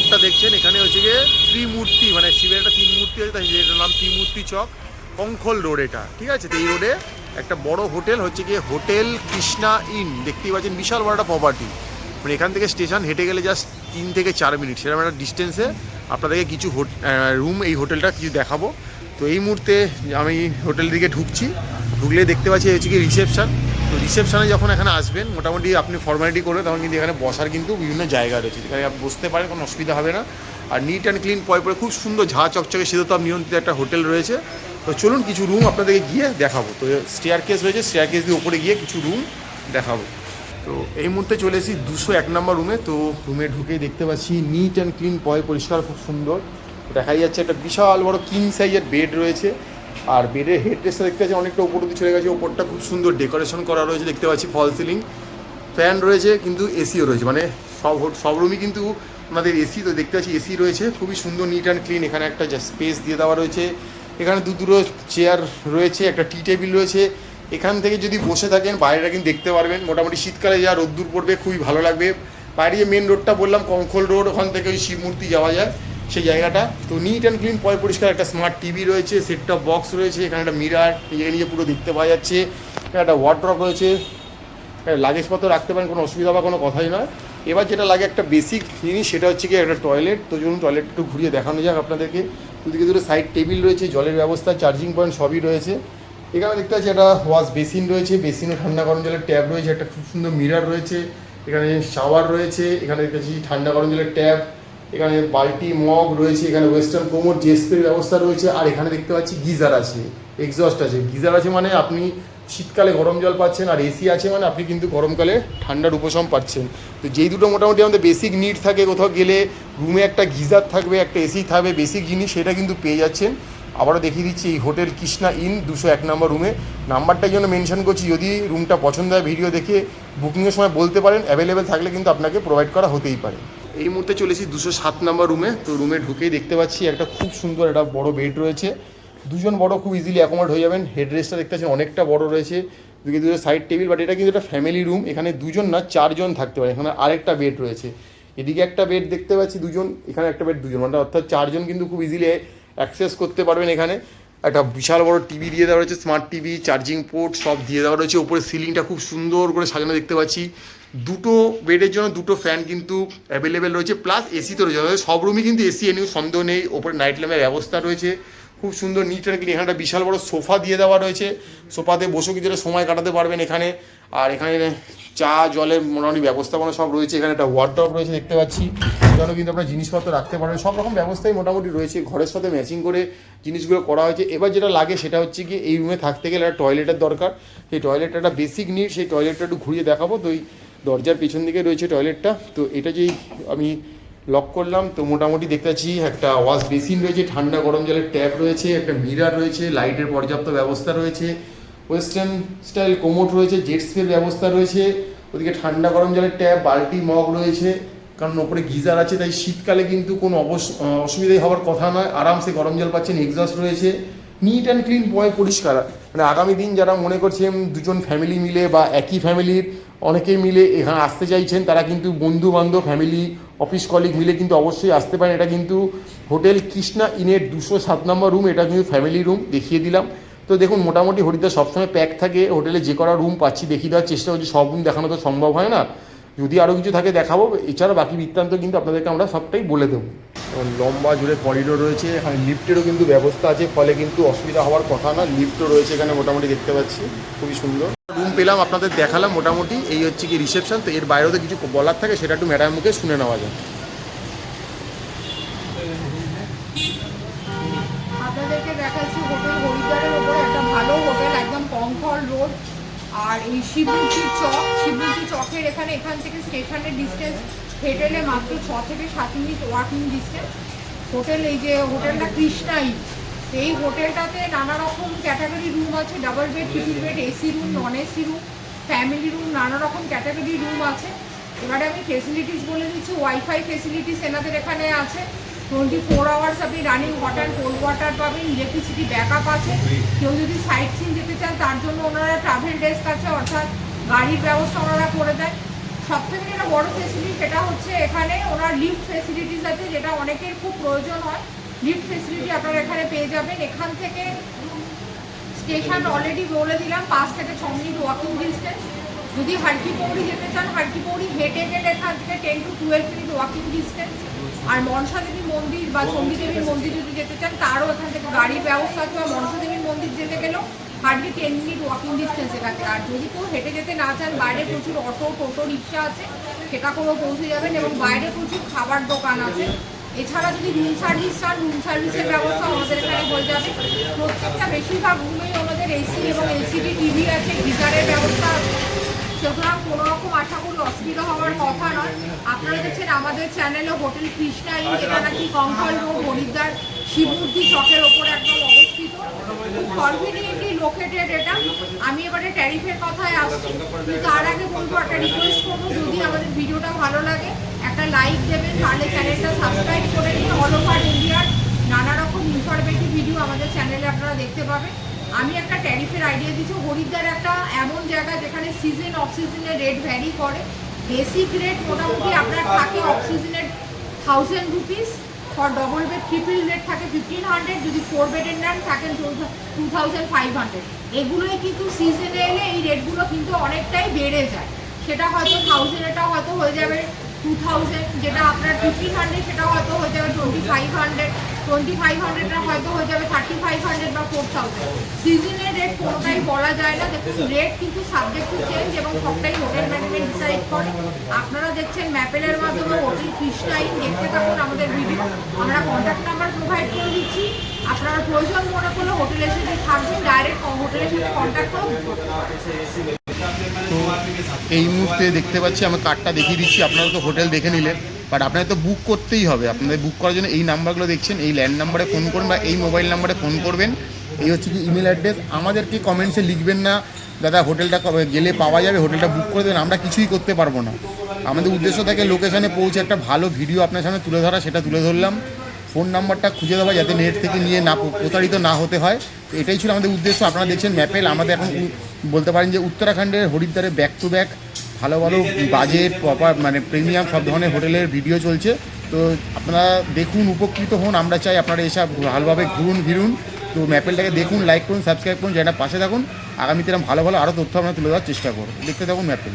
বোর্ডটা দেখছেন এখানে হচ্ছে গিয়ে ত্রিমূর্তি, মানে শিবের একটা 3 মূর্তি আছে, তাই এটার নাম ত্রিমূর্তি চক, কঙ্খল রোড এটা, ঠিক আছে। তো এই রোডে একটা বড় হোটেল হচ্ছে গিয়ে হোটেল কৃষ্ণা ইন, দেখতেই পাচ্ছেন বিশাল বড় একটা প্রপার্টি। মানে এখান থেকে স্টেশন হেঁটে গেলে জাস্ট 3 থেকে 4 মিনিট, সেরকম একটা ডিস্টেন্সে আপনাদেরকে কিছু রুম এই হোটেলটা কিছু দেখাবো। তো এই মুহূর্তে আমি হোটেল দিকে ঢুকছি, ঢুকলে দেখতে পাচ্ছি হচ্ছে কি রিসেপশন। তো রিসেপশনে যখন এখানে আসবেন মোটামুটি আপনি ফর্মালিটি করবেন, তখন কিন্তু এখানে বসার কিন্তু বিভিন্ন জায়গা রয়েছে, যেখানে আপনি বসতে পারেন, কোনো অসুবিধা হবে না। আর নিট অ্যান্ড ক্লিন পরে খুব সুন্দর ঝাঁ চকচকে শীততাপ নিয়ন্ত্রিত একটা হোটেল রয়েছে। তো চলুন কিছু রুম আপনাদেরকে গিয়ে দেখাবো। তো স্টেয়ার কেস রয়েছে, স্টেয়ার কেস দিয়ে উপরে গিয়ে কিছু রুম দেখাবো। তো এই মুহূর্তে চলে এসেছি 201 নম্বর রুমে। তো রুমে ঢুকেই দেখতে পাচ্ছি নিট অ্যান্ড ক্লিন পরিষ্কার, খুব সুন্দর। দেখাই যাচ্ছে একটা বিশাল বড় কিং সাইজের বেড রয়েছে, আর বেডের হেডরেস্টটা দেখতে পাচ্ছি অনেকটা উপর দিয়ে চলে গেছে, ওপরটা খুব সুন্দর ডেকোরেশন করা রয়েছে, দেখতে পাচ্ছি ফল সিলিং, ফ্যান রয়েছে, কিন্তু এসিও রয়েছে, মানে সব রুমই কিন্তু আমাদের এসি। তো দেখতে পাচ্ছি এসি রয়েছে, খুবই সুন্দর নিট অ্যান্ড ক্লিন। এখানে একটা স্পেস দিয়ে দেওয়া রয়েছে, এখানে দুটো চেয়ার রয়েছে, একটা টি টেবিল রয়েছে। এখান থেকে যদি বসে থাকেন বাইরেটা কিন্তু দেখতে পারবেন, মোটামুটি শীতকালে যা রোদ্দুর পড়বে খুবই ভালো লাগবে। বাইরে যে মেন রোডটা বললাম কঙ্খল রোড, ওখান থেকে ওই শিব মূর্তি যাওয়া যায় সেই জায়গাটা। তো নিট অ্যান্ড ক্লিন পরিষ্কার, একটা স্মার্ট টিভি রয়েছে, সেট টপ বক্স রয়েছে, এখানে একটা মিরার নিজেকে নিজে পুরো দেখতে পাওয়া যাচ্ছে, এখানে একটা ওয়ার্ড্রপ রয়েছে, লাগেজপত্র রাখতে পারেন, কোনো অসুবিধা বা কোনো কথাই নয়। এবার যেটা লাগে একটা বেসিক জিনিস, সেটা হচ্ছে কি একটা টয়লেট। তো চলুন টয়লেট একটু ঘুরিয়ে দেখানো যাক আপনাদেরকে। দুদিকে দুটো সাইড টেবিল রয়েছে, জলের ব্যবস্থা, চার্জিং পয়েন্ট সবই রয়েছে। এখানে দেখতে পাচ্ছি একটা ওয়াশ বেসিন রয়েছে, বেসিনে ঠান্ডা গরম জলের ট্যাপ রয়েছে, একটা খুব সুন্দর মিরার রয়েছে, এখানে শাওয়ার রয়েছে, এখানে দেখতে পাচ্ছি ঠান্ডা গরম জলের ট্যাপ, এখানে বালতি মগ রয়েছে, এখানে ওয়েস্টার্ন কোমোড জেস্টের ব্যবস্থা রয়েছে, আর এখানে দেখতে পাচ্ছি গিজার আছে, এক্সস্ট আছে। গিজার আছে মানে আপনি শীতকালে গরম জল পাচ্ছেন, আর এসি আছে মানে আপনি কিন্তু গরমকালে ঠান্ডার উপশম পাচ্ছেন। তো যেই দুটো মোটামুটি আমাদের বেসিক নিড থাকে, কোথাও গেলে রুমে একটা গিজার থাকবে, একটা এসি থাকবে, বেসিক জিনিস, সেটা কিন্তু পেয়ে যাচ্ছেন। আবারও দেখিয়ে দিচ্ছি এই হোটেল কৃষ্ণা ইন 201 নম্বর রুমে। নাম্বারটার জন্য মেনশন করছি, যদি রুমটা পছন্দ হয় ভিডিও দেখে বুকিংয়ের সময় বলতে পারেন, অ্যাভেলেবেল থাকলে কিন্তু আপনাকে প্রোভাইড করা হতেই পারে। এই মুহূর্তে চলেছি 207 নম্বর রুমে। তো রুমে ঢুকেই দেখতে পাচ্ছি একটা খুব সুন্দর একটা বড় বেড রয়েছে, দুজন বড় খুব ইজিলি অ্যাকোমোড হয়ে যাবেন। হেডরেস্টটা দেখতে পাচ্ছেন অনেকটা বড় রয়েছে, দুটো সাইড টেবিল, বাট এটা কিন্তু একটা ফ্যামিলি রুম, এখানে দুজন না 4 জন থাকতে পারে। এখানে আরেকটা বেড রয়েছে, এদিকে একটা বেড দেখতে পাচ্ছি দুজন, এখানে একটা বেড দুজন, মানে অর্থাৎ 4 জন কিন্তু খুব ইজিলি অ্যাক্সেস করতে পারবেন। এখানে একটা বিশাল বড় টিভি দিয়ে দেওয়া রয়েছে, স্মার্ট টিভি, চার্জিং পোর্ট সব দিয়ে দেওয়া রয়েছে, উপরে সিলিংটা খুব সুন্দর করে সাজানো দেখতে পাচ্ছি। দুটো বেডের জন্য দুটো ফ্যান কিন্তু অ্যাভেলেবেল রয়েছে, প্লাস এসি তো রয়েছে, সব রুমই কিন্তু এসি এনেও সন্দেহ নেই। ওপরে নাইট ল্যাম্পের ব্যবস্থা রয়েছে, খুব সুন্দর নিট অ্যান্ড ক্লিন। এখানে একটা বিশাল বড় সোফা দিয়ে দেওয়া রয়েছে, সোফাতে বসেও কিছুটা সময় কাটাতে পারবেন এখানে। আর এখানে চা জলের মোটামুটি ব্যবস্থাপনা সব রয়েছে, এখানে একটা ওয়ার্ডরোব রয়েছে দেখতে পাচ্ছি, সেখানেও কিন্তু আপনার জিনিসপত্র রাখতে পারবেন, সব রকম ব্যবস্থাই মোটামুটি রয়েছে। ঘরের সাথে ম্যাচিং করে জিনিসগুলো করা হয়েছে। এবার যেটা লাগে সেটা হচ্ছে কি এই রুমে থাকতে গেলে একটা টয়লেটের দরকার, সেই টয়লেটটা একটা বেসিক নিড, সেই টয়লেটটা একটু ঘুরিয়ে দেখাবো। তো এই দরজার পেছন দিকে রয়েছে টয়লেটটা। তো এটা যেই আমি লক করলাম, তো মোটামুটি দেখতে পাচ্ছি একটা ওয়াশ বেসিন রয়েছে, ঠান্ডা গরম জলের ট্যাপ রয়েছে, একটা মিরার রয়েছে, লাইটের পর্যাপ্ত ব্যবস্থা রয়েছে, ওয়েস্টার্ন স্টাইল কোমোড রয়েছে, জেট স্প্রের ব্যবস্থা রয়েছে, ওদিকে ঠান্ডা গরম জলের ট্যাপ, বালতি মগ রয়েছে, কারণ ওপরে গিজার আছে, তাই শীতকালে কিন্তু কোনো অসুবিধাই হওয়ার কথা নয়, আরামসে গরম জল পাচ্ছেন। এক্সস্ট রয়েছে, নিট অ্যান্ড ক্লিন পরিষ্কার। মানে আগামী দিন যারা মনে করছেন দুজন ফ্যামিলি মিলে বা একই ফ্যামিলির অনেকেই মিলে এখানে আসতে চাইছেন, তারা কিন্তু বন্ধু বান্ধব, ফ্যামিলি, অফিস কলিগ মিলে কিন্তু অবশ্যই আসতে পারেন। এটা কিন্তু হোটেল কৃষ্ণা ইনের 207 নম্বর রুম, এটা কিন্তু ফ্যামিলি রুম দেখিয়ে দিলাম। তো দেখুন মোটামুটি হরিদ্বার সবসময় প্যাক থাকে, হোটেলে যে কটা রুম পাচ্ছি দেখিয়ে দেওয়ার চেষ্টা করছি, সব রুম দেখানো তো সম্ভব হয় না, যদি আরও কিছু থাকে দেখাবো। এছাড়া বাকি বৃত্তান্ত কিন্তু আপনাদেরকে আমরা সবটাই বলে দেবো। লম্বা জুড়ে করিডোর রয়েছে, এখানে লিফটেরও কিন্তু ব্যবস্থা আছে, ফলে কিন্তু অসুবিধা হওয়ার কথা না। লিফটও রয়েছে এখানে মোটামুটি দেখতে পাচ্ছি, খুবই সুন্দর রুম পেলাম, আপনাদের দেখালাম মোটামুটি। এই হচ্ছে কি রিসেপশন। তো এর বাইরেও তো কিছু বলার থাকে, সেটা একটু ম্যাডামের মুখে শুনে নেওয়া যায়। আপনাদেরকে দেখাচ্ছি হোটেল হরিদ্বারের ওপরে একটা ভালো হোটেল, একদম কঙ্খল রোড, আর এই শিবমূর্তি চকের এখান থেকে স্টেশনের ডিস্টেন্স হেঁটেলে মাত্র 6 থেকে 7 মিনিট ওয়াকিং ডিস্টেন্স। হোটেল, এই যে হোটেলটা কৃষ্ণা ইন, এই হোটেলটাতে নানা রকম ক্যাটাগরি রুম আছে, double bed, triple bed, AC room, non AC room, family room, নানা রকম ক্যাটাগরি রুম আছে। এবারে আমি ফেসিলিটিস বলে দিচ্ছি। ওয়াইফাই ফেসিলিটিস এনাদের এখানে আছে, 24 আওয়ার্স আপনি running hot and cold water পাবেন, ইলেকট্রিসিটি ব্যাকআপ আছে। কেউ যদি সাইট সিন যেতে চান তার জন্য ওনারা ট্রাভেল ডেস্ক আছে, অর্থাৎ গাড়ির ব্যবস্থা ওনারা করে দেয়। সব থেকে যেটা বড় ফেসিলিটি সেটা হচ্ছে এখানে ওনার লিফট ফেসিলিটিস আছে, যেটা অনেকের খুব প্রয়োজন হয়। লিফট ফেসিলিটি আপনারা এখানে পেয়ে যাবেন। এখান থেকে স্টেশন অলরেডি বলে দিলাম 5 থেকে 6 মিনিট ওয়াকিং ডিস্টেন্স। যদি হারকিপৌড়ি যেতে চান, হারকিপৌড়ি হেঁটে গেলে এখান থেকে 10 to 12 মিনিট ওয়াকিং ডিস্টেন্স। আর মনসা দেবী মন্দির বা চণ্ডী দেবীর মন্দির যদি যেতে চান, তারও এখান থেকে গাড়ির ব্যবস্থা আছে। বা মনসা দেবীর মন্দির যেতে গেলেও হার্ডলি 10 মিনিট ওয়াকিং ডিস্টেন্স এখান থেকে। আর যদি কেউ হেঁটে যেতে না চান, বাইরে প্রচুর অটো, টোটো, রিক্সা আছে, সেটা করেও পৌঁছে যাবেন। এবং বাইরে প্রচুর খাবার দোকান আছে। এছাড়া যদি রুম সার্ভিস চান, রুম সার্ভিসের ব্যবস্থা আমাদের এখানে হয়ে যাবে। প্রত্যেকটা বেশিরভাগ রুমেই আমাদের এসি এবং এলসিডি টিভি আছে, গিজারের ব্যবস্থা আছে। সুতরাং কোনো রকম আশা করি অসুবিধা হওয়ার কথা নয়। আপনারা দেখছেন আমাদের চ্যানেলে হোটেল কৃষ্ণা ইন, যেটা নাকি কঙ্কাল রোড, হরিদ্বার শিবমূর্তি চকের ওপরে একদম অবস্থিত। খুব কনভিনিয়েন্টলি লোকেটেড এটা। আমি এবারে ট্যারিফের কথায় আসছি, কিন্তু তার আগে বলবো, একটা রিকোয়েস্ট করবো, যদি আমাদের ভিডিওটা ভালো লাগে একটা লাইক দেবেন, তাহলে চ্যানেলটা সাবস্ক্রাইব করে নিন। অল ওভার ইন্ডিয়ার নানা রকম ইনফরমেটিভ ভিডিও আমাদের চ্যানেলে আপনারা দেখতে পাবেন। আমি একটা ট্যারিফের আইডিয়া দিচ্ছি। হরিদ্বার একটা এমন জায়গা যেখানে সিজন অফ সিজনে রেট ভ্যারি করে। বেসিক রেট মোটামুটি আপনার থাকে অফ সিজনের 1000 rupees, for double bed triple rate থাকে 1500, যদি 4 বেডের নেন থাকেন 2500। এগুলোই কিন্তু সিজনে এলে এই রেটগুলো কিন্তু অনেকটাই বেড়ে যায়। সেটা হয়তো 1000, এটা হয়তো হয়ে যাবে 2000, যেটা আপনার 1500 সেটা হয়তো হয়ে যাবে 2500, 2500টা হয়তো হয়ে যাবে 3500 বা 4000। সিজনের রেট কোনোটাই বলা যায় না। দেখুন, রেট কিন্তু সাবজেক্ট টু চেঞ্জ এবং সবটাই হোটেল ম্যানেজমেন্ট ডিসাইড করে। আপনারা দেখছেন ম্যাপেলের মাধ্যমে হোটেল কৃষ্ণা ইন, দেখতে থাকুন আমাদের ভিডিও। আমরা কন্ট্যাক্ট নাম্বার প্রোভাইড করে দিচ্ছি। আপনারা প্রয়োজন মনে করলে হোটেলের সাথে থাকবেন, ডাইরেক্ট হোটেলের সাথে কন্ট্যাক্ট করুন। তো এই মুহূর্তে দেখতে পাচ্ছি, আমি কার্ডটা দেখিয়ে দিচ্ছি। আপনারা তো হোটেল দেখে নিলেন, বাট আপনাদের তো বুক করতেই হবে। আপনাদের বুক করার জন্য এই নাম্বারগুলো দেখছেন, এই ল্যান্ড নাম্বারে ফোন করুন বা এই মোবাইল নাম্বারে ফোন করবেন। এই হচ্ছে কি ইমেল অ্যাড্রেস। আমাদেরকে কমেন্টসে লিখবেন না দাদা হোটেলটা গেলে পাওয়া যাবে, হোটেলটা বুক করে দেবেন। আমরা কিছুই করতে পারবো না। আমাদের উদ্দেশ্য থাকে লোকেশানে পৌঁছে একটা ভালো ভিডিও আপনার সামনে তুলে ধরা, সেটা তুলে ধরলাম। ফোন নাম্বারটা খুঁজে দেওয়া, যাতে নেট থেকে নিয়ে না প্রতারিত না হতে হয়। তো এটাই ছিল আমাদের উদ্দেশ্য। আপনারা দেখছেন ম্যাপেল। আমাদের এখন বলতে পারেন যে উত্তরাখণ্ডের হরিদ্বারে ব্যাক টু ব্যাক ভালো ভালো বাজেট, প্রপার মানে প্রিমিয়াম সব ধরনের হোটেলের ভিডিও চলছে। তো আপনারা দেখুন, উপকৃত হন। আমরা চাই আপনারা এসব ভালোভাবে ঘুরুন ফিরুন। তো ম্যাপেলটাকে দেখুন, লাইক করুন, সাবস্ক্রাইব করুন, যেটা পাশে থাকুন। আগামীতে ভালো ভালো আরও তথ্য আমরা তুলে দেওয়ার চেষ্টা করব। দেখতে থাকুন ম্যাপেল।